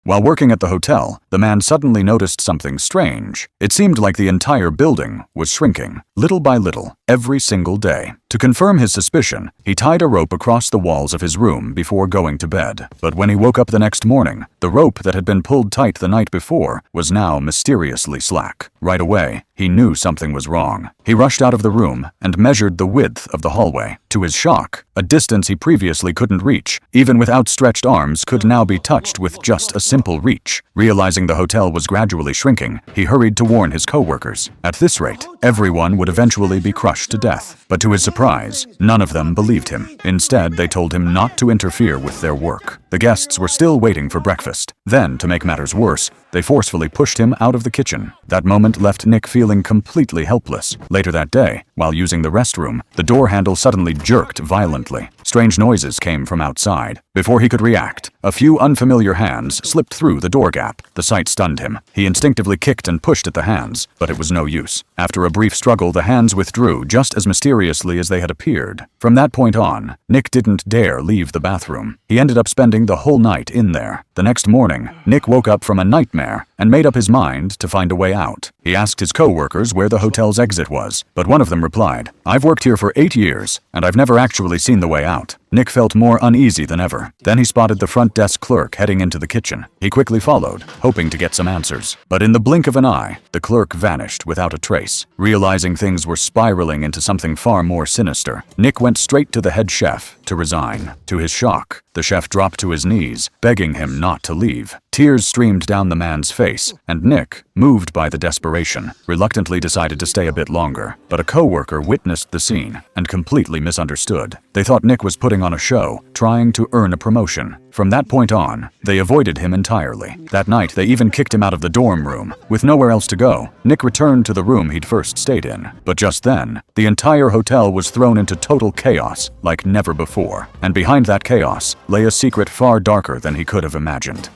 While working at the hotel, the man suddenly noticed something strange. It seemed like the entire building was shrinking, little by little, every single day. To confirm his suspicion, he tied a rope across the walls of his room before going to bed. But when he woke up the next morning, the rope that had been pulled tight the night before was now mysteriously slack. Right away, he knew something was wrong. He rushed out of the room and measured the width of the hallway. To his shock, a distance he previously couldn't reach, even with outstretched arms, could now be touched with just a simple reach. Realizing the hotel was gradually shrinking, he hurried to warn his co-workers. At this rate, everyone would eventually be crushed to death. But to his surprise, none of them believed him. Instead, they told him not to interfere with their work. The guests were still waiting for breakfast. Then, to make matters worse, they forcefully pushed him out of the kitchen. That moment left Nick feeling completely helpless. Later that day, while using the restroom, the door handle suddenly jerked violently. Strange noises came from outside. Before he could react, a few unfamiliar hands slipped through the door gap. The sight stunned him. He instinctively kicked and pushed at the hands, but it was no use. After a brief struggle, the hands withdrew just as mysteriously as they had appeared. From that point on, Nick didn't dare leave the bathroom. He ended up spending the whole night in there. The next morning, Nick woke up from a nightmare and made up his mind to find a way out. He asked his co-workers where the hotel's exit was, but one of them replied, "I've worked here for 8 years, and I've never actually seen the way out." Nick felt more uneasy than ever. Then he spotted the front desk clerk heading into the kitchen. He quickly followed, hoping to get some answers. But in the blink of an eye, the clerk vanished without a trace. Realizing things were spiraling into something far more sinister, Nick went straight to the head chef to resign. To his shock, the chef dropped to his knees, begging him not to leave. Tears streamed down the man's face, and Nick, moved by the desperation, reluctantly decided to stay a bit longer. But a co-worker witnessed the scene and completely misunderstood. They thought Nick was putting on a show, trying to earn a promotion. From that point on, they avoided him entirely. That night, they even kicked him out of the dorm room. With nowhere else to go, Nick returned to the room he'd first stayed in. But just then, the entire hotel was thrown into total chaos like never before. And behind that chaos lay a secret far darker than he could have imagined.